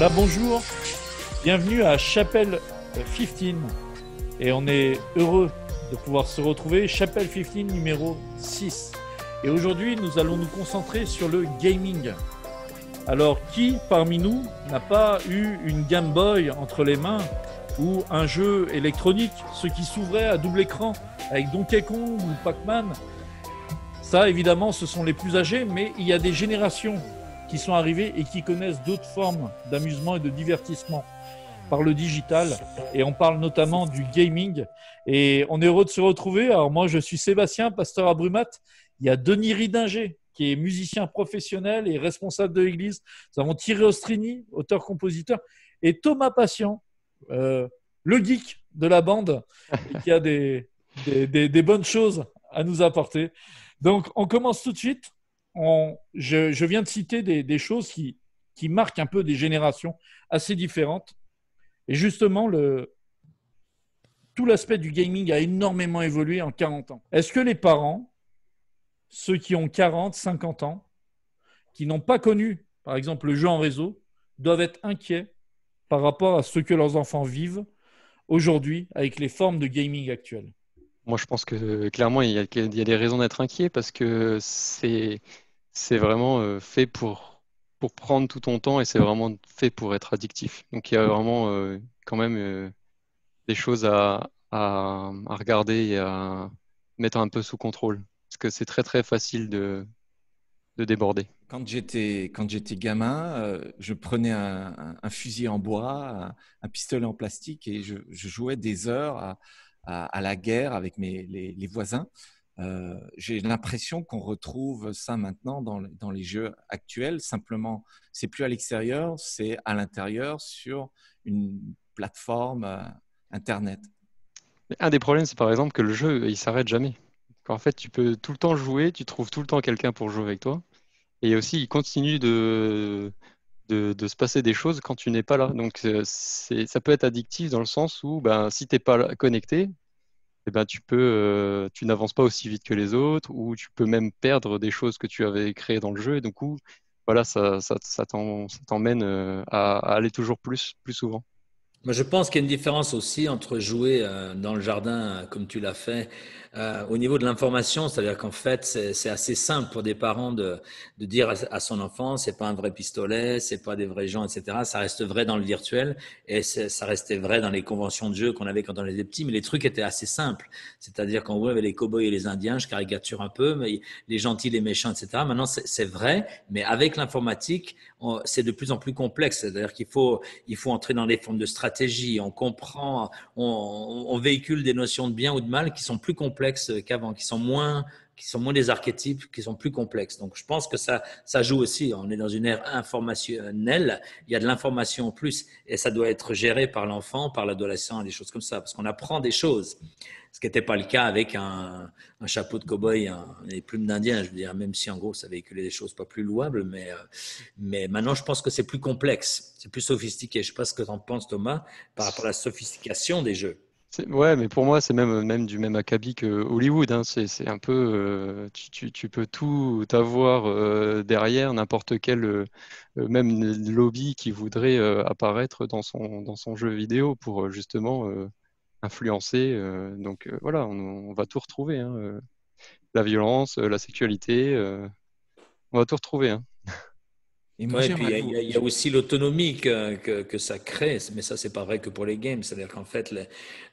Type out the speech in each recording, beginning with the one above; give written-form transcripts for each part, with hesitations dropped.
Voilà, bonjour, bienvenue à Chapelle 15 et on est heureux de pouvoir se retrouver, Chapelle 15 numéro 6. Et aujourd'hui, nous allons nous concentrer sur le gaming. Alors, qui parmi nous n'a pas eu une Game Boy entre les mains ou un jeu électronique, ce qui s'ouvrait à double écran avec Donkey Kong ou Pac-Man? Ça, évidemment, ce sont les plus âgés, mais il y a des générations qui sont arrivées et qui connaissent d'autres formes d'amusement et de divertissement par le digital. Et on parle notamment du gaming. Et on est heureux de se retrouver. Alors moi, je suis Sébastien, pasteur à Brumat. Il y a Denis Ridinger, qui est musicien professionnel et responsable de l'église. Nous avons Thierry Ostrini, auteur-compositeur, et Thomas Patient, le geek de la bande, et qui a des bonnes choses à nous apporter. Donc, on commence tout de suite. Je viens de citer des choses qui marquent un peu des générations assez différentes. Et justement, tout l'aspect du gaming a énormément évolué en 40 ans. Est-ce que les parents, ceux qui ont 40, 50 ans, qui n'ont pas connu, par exemple, le jeu en réseau, doivent être inquiets par rapport à ce que leurs enfants vivent aujourd'hui avec les formes de gaming actuelles? Moi, je pense que clairement, il y a des raisons d'être inquiet parce que c'est vraiment fait pour prendre tout ton temps et c'est vraiment fait pour être addictif. Donc, il y a vraiment quand même des choses à regarder et à mettre un peu sous contrôle parce que c'est très, très facile de déborder. Quand j'étais gamin, je prenais un fusil en bois, un pistolet en plastique et je jouais des heures à la guerre avec les voisins. J'ai l'impression qu'on retrouve ça maintenant dans les jeux actuels. Simplement, c'est plus à l'extérieur, c'est à l'intérieur sur une plateforme Internet. Un des problèmes, c'est par exemple que le jeu, il s'arrête jamais. En fait, tu peux tout le temps jouer, tu trouves tout le temps quelqu'un pour jouer avec toi. Et aussi, il continue de se passer des choses quand tu n'es pas là. Donc, ça peut être addictif dans le sens où ben, si tu n'es pas connecté, eh ben, tu n'avances pas aussi vite que les autres ou tu peux même perdre des choses que tu avais créées dans le jeu. Et du coup, voilà, ça t'emmène à aller toujours plus souvent. Moi, je pense qu'il y a une différence aussi entre jouer dans le jardin, comme tu l'as fait, au niveau de l'information. C'est-à-dire qu'en fait, c'est assez simple pour des parents de dire à son enfant, c'est pas un vrai pistolet, c'est pas des vrais gens, etc. Ça reste vrai dans le virtuel et ça restait vrai dans les conventions de jeu qu'on avait quand on était petit. Mais les trucs étaient assez simples. C'est-à-dire qu'en gros, il y avait les cow-boys et les Indiens, je caricature un peu, mais les gentils, les méchants, etc. Maintenant, c'est vrai, mais avec l'informatique, c'est de plus en plus complexe. C'est-à-dire qu'il faut entrer dans les formes de stratégie, on comprend, on véhicule des notions de bien ou de mal qui sont plus complexes qu'avant, qui sont moins des archétypes, qui sont plus complexes. Donc, je pense que ça joue aussi. On est dans une ère informationnelle, il y a de l'information en plus, et ça doit être géré par l'enfant, par l'adolescent, des choses comme ça, parce qu'on apprend des choses. Ce qui n'était pas le cas avec un chapeau de cow-boy, les plumes d'Indien, je veux dire, même si en gros ça véhiculait des choses pas plus louables, mais maintenant je pense que c'est plus complexe, c'est plus sophistiqué. Je ne sais pas ce que tu en penses, Thomas, par rapport à la sophistication des jeux. Ouais, mais pour moi, c'est même du même acabit que Hollywood, hein. C'est un peu, tu peux tout avoir derrière n'importe quel, même lobby qui voudrait apparaître dans son jeu vidéo pour justement influencer. Donc voilà, on va tout retrouver, hein, la violence, la sexualité, on va tout retrouver, hein. Et moi, Ouais, et puis j'aimerais il y a aussi l'autonomie que ça crée, mais ça, c'est pas vrai que pour les games. C'est-à-dire qu'en fait,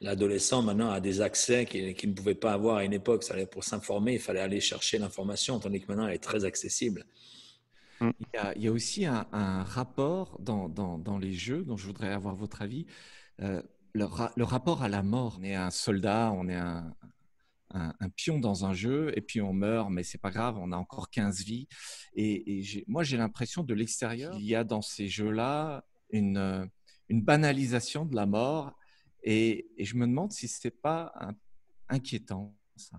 l'adolescent maintenant a des accès qu'il ne pouvait pas avoir à une époque. Pour s'informer, il fallait aller chercher l'information, tandis que maintenant, elle est très accessible. Mm. il y a aussi un rapport dans les jeux dont je voudrais avoir votre avis. Euh, le rapport à la mort. On est un soldat, on est un pion dans un jeu et puis on meurt, mais c'est pas grave, on a encore 15 vies. Moi, j'ai l'impression de l'extérieur, il y a dans ces jeux-là une banalisation de la mort et je me demande si c'est pas inquiétant, ça.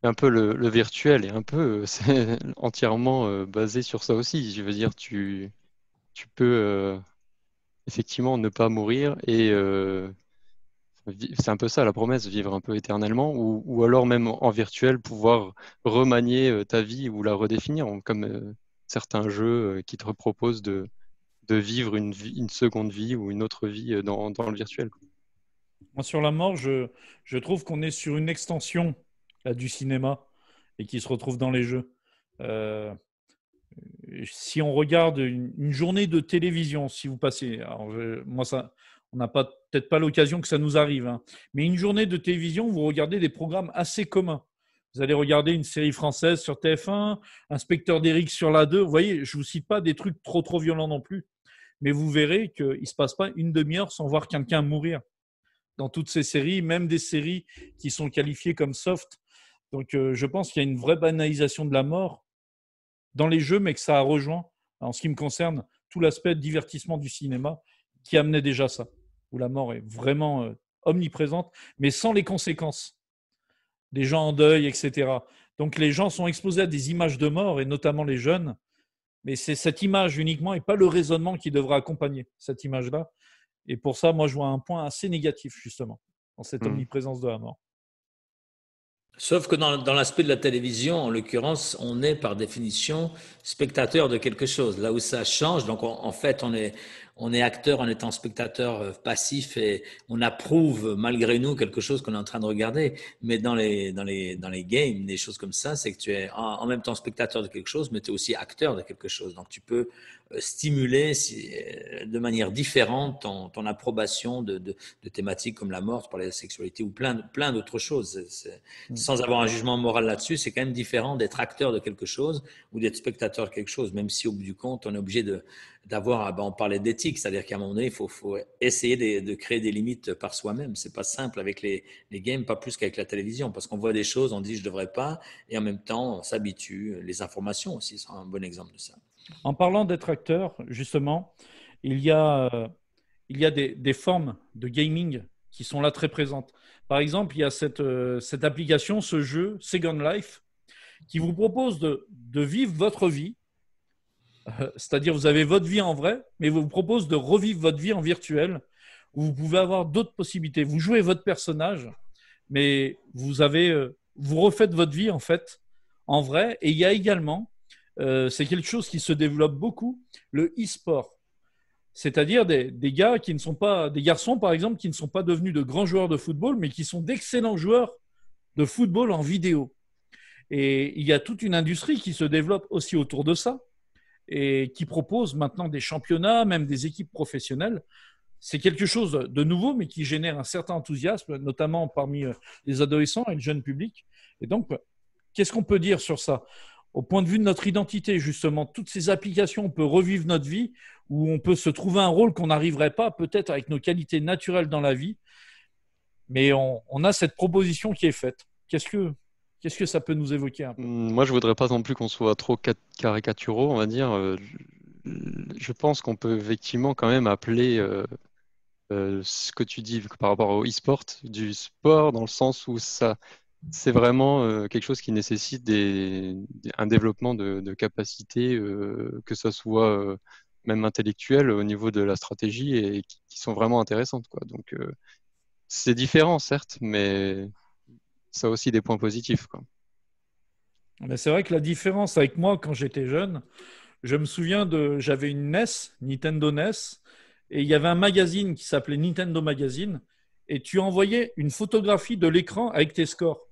Un peu le virtuel et un peu, c'est entièrement basé sur ça aussi. Je veux dire, tu peux effectivement ne pas mourir et c'est un peu ça la promesse, vivre un peu éternellement ou alors même en virtuel pouvoir remanier ta vie ou la redéfinir comme certains jeux qui te proposent de vivre une seconde vie ou une autre vie dans le virtuel. Moi, sur la mort, je trouve qu'on est sur une extension là, du cinéma et qui se retrouve dans les jeux. Euh, Si on regarde une journée de télévision, si vous passez, alors moi ça, on n'a peut-être pas l'occasion que ça nous arrive, hein, mais une journée de télévision, vous regardez des programmes assez communs. Vous allez regarder une série française sur TF1, Inspecteur d'Eric sur la 2. Vous voyez, je ne vous cite pas des trucs trop violents non plus, mais vous verrez qu'il ne se passe pas une demi-heure sans voir quelqu'un mourir dans toutes ces séries, même des séries qui sont qualifiées comme soft. Donc je pense qu'il y a une vraie banalisation de la mort dans les jeux, mais que ça a rejoint, en ce qui me concerne, tout l'aspect de divertissement du cinéma qui amenait déjà ça, où la mort est vraiment omniprésente, mais sans les conséquences. Des gens en deuil, etc. Donc les gens sont exposés à des images de mort, et notamment les jeunes, mais c'est cette image uniquement et pas le raisonnement qui devra accompagner cette image-là. Et pour ça, moi, je vois un point assez négatif, justement, dans cette omniprésence de la mort. Sauf que dans l'aspect de la télévision, en l'occurrence, on est par définition spectateur de quelque chose. Là où ça change, donc en fait, on est acteur en étant spectateur passif et on approuve malgré nous quelque chose qu'on est en train de regarder. Mais dans les games, des choses comme ça, c'est que tu es en même temps spectateur de quelque chose, mais tu es aussi acteur de quelque chose. Donc tu peux stimuler de manière différente ton approbation de thématiques comme la mort, par la sexualité ou plein d'autres choses. Sans avoir un jugement moral là-dessus, c'est quand même différent d'être acteur de quelque chose ou d'être spectateur de quelque chose, même si au bout du compte, on est obligé d'avoir, on parlait d'éthique, c'est-à-dire qu'à un moment donné, il faut essayer de créer des limites par soi-même. C'est pas simple avec les games, pas plus qu'avec la télévision, parce qu'on voit des choses, on dit je devrais pas, et en même temps, on s'habitue. Les informations aussi sont un bon exemple de ça. En parlant d'être acteur, justement, il y a des formes de gaming qui sont là très présentes. Par exemple, il y a cette application, ce jeu, Second Life, qui vous propose de vivre votre vie. C'est-à-dire, vous avez votre vie en vrai, mais vous propose de revivre votre vie en virtuel, où vous pouvez avoir d'autres possibilités. Vous jouez votre personnage, mais vous refaites votre vie, en fait, en vrai. Et il y a également, c'est quelque chose qui se développe beaucoup, le e-sport. C'est-à-dire des gars qui ne sont pas, des garçons par exemple, qui ne sont pas devenus de grands joueurs de football, mais qui sont d'excellents joueurs de football en vidéo. Et il y a toute une industrie qui se développe aussi autour de ça et qui propose maintenant des championnats, même des équipes professionnelles. C'est quelque chose de nouveau, mais qui génère un certain enthousiasme, notamment parmi les adolescents et le jeune public. Et donc, qu'est-ce qu'on peut dire sur ça ? Au point de vue de notre identité, justement, toutes ces applications, on peut revivre notre vie, où on peut se trouver un rôle qu'on n'arriverait pas, peut-être avec nos qualités naturelles dans la vie, mais on a cette proposition qui est faite. Qu'est-ce que ça peut nous évoquer un peu ? Moi, je voudrais pas non plus qu'on soit trop caricaturaux, on va dire. Je pense qu'on peut effectivement quand même appeler ce que tu dis par rapport au e-sport du sport, dans le sens où c'est vraiment quelque chose qui nécessite un développement de capacités, que ce soit même intellectuelles au niveau de la stratégie et qui sont vraiment intéressantes, quoi. Donc, c'est différent, certes, mais ça a aussi des points positifs, quoi. Mais c'est vrai que la différence avec moi, quand j'étais jeune, je me souviens j'avais une NES, Nintendo NES, et il y avait un magazine qui s'appelait Nintendo Magazine, et tu envoyais une photographie de l'écran avec tes scores.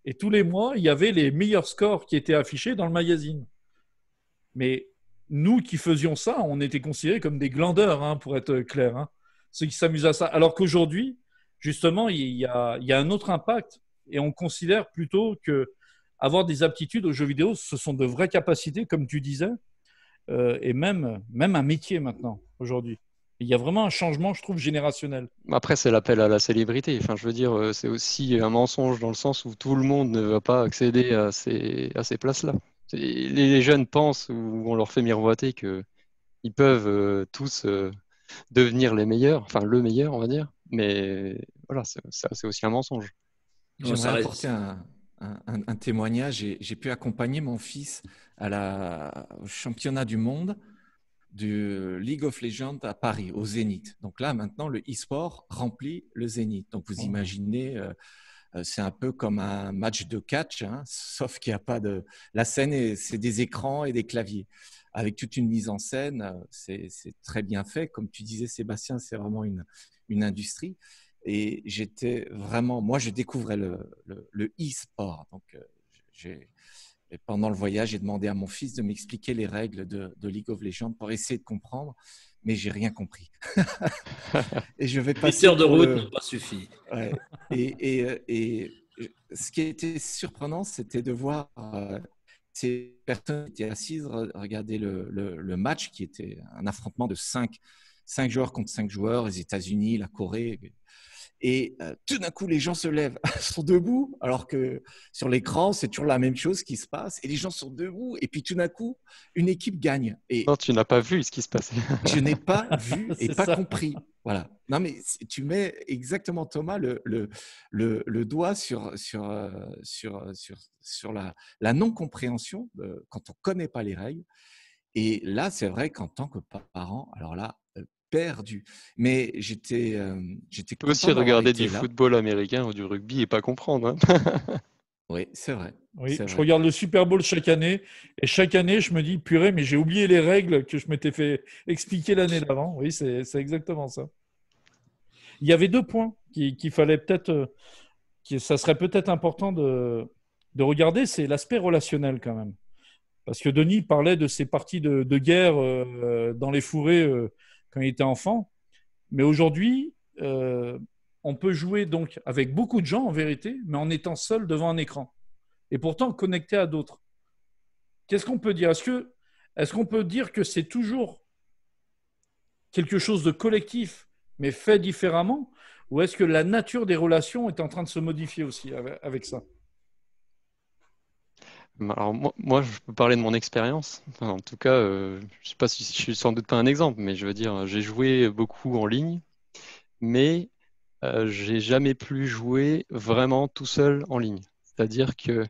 Et tous les mois, il y avait les meilleurs scores qui étaient affichés dans le magazine. Mais nous qui faisions ça, on était considérés comme des glandeurs, hein, pour être clair, hein, ceux qui s'amusent à ça. Alors qu'aujourd'hui, justement, il y a un autre impact, et on considère plutôt que avoir des aptitudes aux jeux vidéo, ce sont de vraies capacités, comme tu disais, et même un métier maintenant, aujourd'hui. Il y a vraiment un changement, je trouve, générationnel. Après, c'est l'appel à la célébrité. Enfin, je veux dire, c'est aussi un mensonge dans le sens où tout le monde ne va pas accéder à ces places-là. Les jeunes pensent, ou on leur fait miroiter qu'ils peuvent tous devenir les meilleurs, enfin le meilleur, on va dire. Mais voilà, c'est aussi un mensonge. J'aimerais apporter un témoignage. J'ai pu accompagner mon fils au championnat du monde du League of Legends à Paris, au Zénith. Donc là, maintenant, le e-sport remplit le Zénith. Donc vous imaginez C'est un peu comme un match de catch, hein, sauf qu'il n'y a pas de… La scène, c'est des écrans et des claviers. Avec toute une mise en scène, c'est très bien fait. Comme tu disais, Sébastien, c'est vraiment une industrie. Et j'étais vraiment… Moi, je découvrais le e-sport. Donc, et pendant le voyage, j'ai demandé à mon fils de m'expliquer les règles de League of Legends pour essayer de comprendre, mais j'ai rien compris. Et je vais 8 passer heures de pour route le… n'ont pas suffi. Ouais. Et ce qui était surprenant, c'était de voir ces personnes qui étaient assises, regarder le match, qui était un affrontement de 5 joueurs contre 5 joueurs, les États-Unis, la Corée. Et tout d'un coup, les gens se lèvent, sont debout, alors que sur l'écran, c'est toujours la même chose qui se passe. Et les gens sont debout, et puis tout d'un coup, une équipe gagne. Et Non, tu n'as pas vu ce qui se passait. je n'ai pas vu et C'est pas ça. compris. Voilà. Non, mais tu mets exactement, Thomas, le doigt sur la non-compréhension quand on ne connaît pas les règles. Et là, c'est vrai qu'en tant que parent, alors là, perdu. Mais j'étais Tu peux aussi content d'avoir regarder été du là. football américain ou du rugby et pas comprendre, hein. Oui, c'est vrai. Oui, C'est je vrai. regarde le Super Bowl chaque année et chaque année, je me dis, purée, mais j'ai oublié les règles que je m'étais fait expliquer l'année d'avant. Oui, c'est exactement ça. Il y avait 2 points qu'il fallait peut-être, ça serait peut-être important de regarder, c'est l'aspect relationnel quand même. Parce que Denis parlait de ses parties de guerre dans les fourrés quand il était enfant. Mais aujourd'hui, on peut jouer donc avec beaucoup de gens en vérité, mais en étant seul devant un écran. Et pourtant connecté à d'autres. Qu'est-ce qu'on peut dire? Est-ce qu'on peut dire que c'est toujours quelque chose de collectif, mais fait différemment? Ou est-ce que la nature des relations est en train de se modifier aussi avec ça? Alors moi, je peux parler de mon expérience. Enfin, en tout cas, je sais pas si je suis sans doute pas un exemple, mais je veux dire, j'ai joué beaucoup en ligne, mais j'ai jamais plus joué vraiment tout seul en ligne. C'est-à-dire que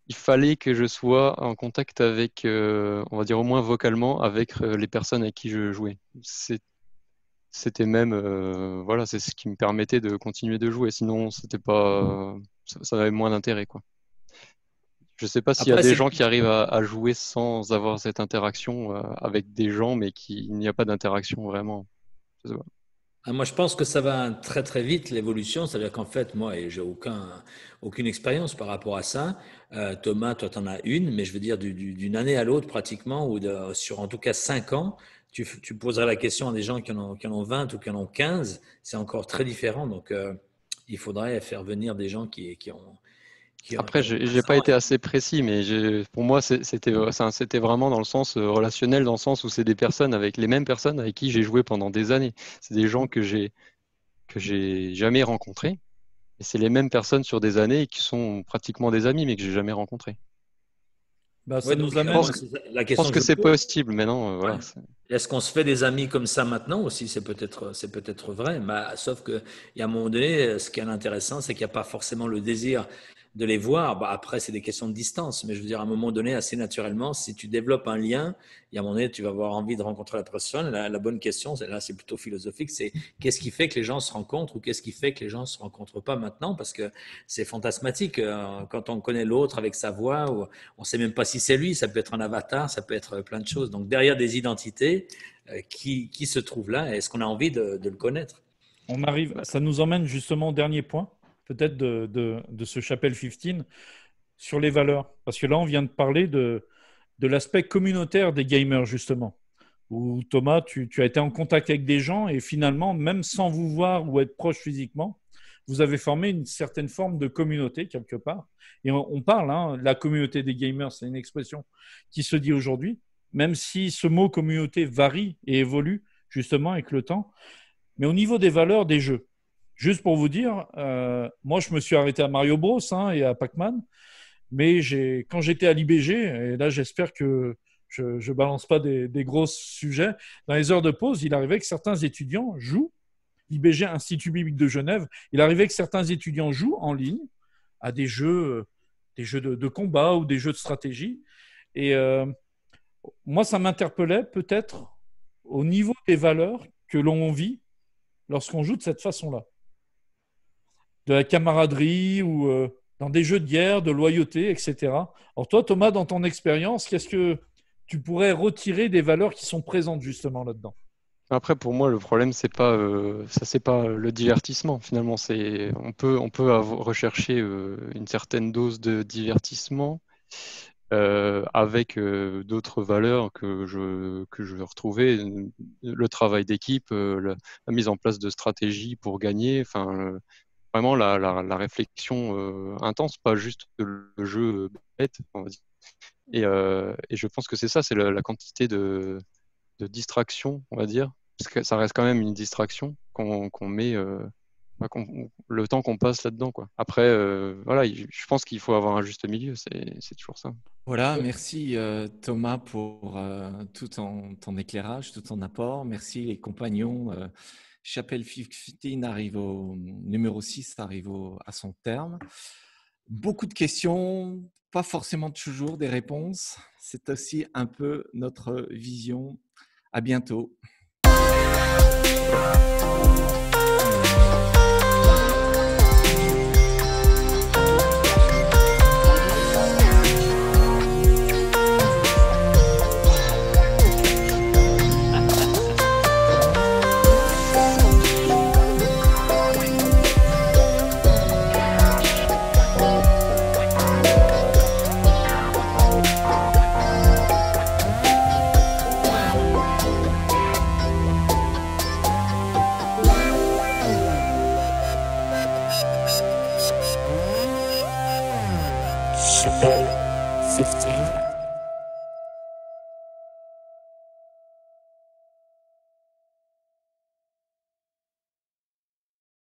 il fallait que je sois en contact avec, on va dire au moins vocalement, avec les personnes avec qui je jouais. C'était même, voilà, c'est ce qui me permettait de continuer de jouer. Sinon, c'était pas, ça avait moins d'intérêt, quoi. Je sais pas s'il y a Après, des c'est gens qui arrivent à jouer sans avoir cette interaction avec des gens, mais qu'il n'y a pas d'interaction vraiment. Je sais pas. Moi, je pense que ça va très très vite l'évolution. C'est-à-dire qu'en fait, moi, et j'ai aucune expérience par rapport à ça. Thomas, toi, tu en as une, mais je veux dire d'une année à l'autre pratiquement, ou sur en tout cas 5 ans, tu poserais la question à des gens qui en ont 20 ou qui en ont 15. C'est encore très différent. Donc, il faudrait faire venir des gens Après, qui ont j'ai 15 pas ans. été assez précis, mais pour moi, c'était vraiment dans le sens relationnel, dans le sens où c'est des personnes avec les mêmes personnes avec qui j'ai joué pendant des années. C'est des gens que j'ai jamais rencontrés, et c'est les mêmes personnes sur des années qui sont pratiquement des amis, mais que j'ai jamais rencontrés. Bah, ça Oui, nous donc Je amène. pense moi, que, c'est la je pense question que que je c'est pose. possible maintenant. Ouais. Voilà. Est-ce qu'on se fait des amis comme ça maintenant aussi? C'est peut-être vrai, mais sauf que, il y a un moment donné, ce qui est intéressant, c'est qu'il n'y a pas forcément le désir de les voir. Bah, après, c'est des questions de distance, mais je veux dire, à un moment donné, assez naturellement, si tu développes un lien, il y a un moment donné, tu vas avoir envie de rencontrer la personne. La bonne question, là, c'est plutôt philosophique, c'est qu'est-ce qui fait que les gens se rencontrent ou qu'est-ce qui fait que les gens se rencontrent pas maintenant? Parce que c'est fantasmatique quand on connaît l'autre avec sa voix, ou on sait même pas si c'est lui, ça peut être un avatar, ça peut être plein de choses. Donc derrière des identités, qui se trouve là? Est-ce qu'on a envie de le connaître? Bah, ça nous emmène justement au dernier point, peut-être de ce Chapelle 15, sur les valeurs. Parce que là, on vient de parler de l'aspect communautaire des gamers, justement. Où Thomas, tu as été en contact avec des gens et finalement, même sans vous voir ou être proche physiquement, vous avez formé une certaine forme de communauté quelque part. Et on parle, hein, la communauté des gamers, c'est une expression qui se dit aujourd'hui, même si ce mot communauté varie et évolue justement avec le temps. Mais au niveau des valeurs des jeux, juste pour vous dire, moi je me suis arrêté à Mario Bros hein, et à Pac-Man, mais quand j'étais à l'IBG, et là j'espère que je ne balance pas des gros sujets, dans les heures de pause, il arrivait que certains étudiants jouent, l'IBG Institut Biblique de Genève, il arrivait que certains étudiants jouent en ligne à des jeux de combat ou des jeux de stratégie. Et moi, ça m'interpellait peut-être au niveau des valeurs que l'on vit lorsqu'on joue de cette façon-là. de la camaraderie ou dans des jeux de guerre, de loyauté, etc. Alors toi, Thomas, dans ton expérience, qu'est-ce que tu pourrais retirer des valeurs qui sont présentes justement là-dedans? Après, pour moi, le problème, c'est pas le divertissement. Finalement, on peut rechercher une certaine dose de divertissement avec d'autres valeurs que je vais retrouver, le travail d'équipe, la mise en place de stratégies pour gagner, enfin, vraiment la réflexion intense, pas juste le jeu bête, on va dire. Et je pense que c'est ça, c'est la quantité de distraction, on va dire, parce que ça reste quand même une distraction qu'on met, le temps qu'on passe là-dedans, quoi. Après, voilà, je pense qu'il faut avoir un juste milieu, c'est toujours ça. Voilà, merci Thomas pour tout ton éclairage, tout ton apport. Merci les compagnons. Chapelle 15 arrive numéro 6 arrive à son terme. Beaucoup de questions, pas forcément toujours des réponses. C'est aussi un peu notre vision. À bientôt. Chapelle 15.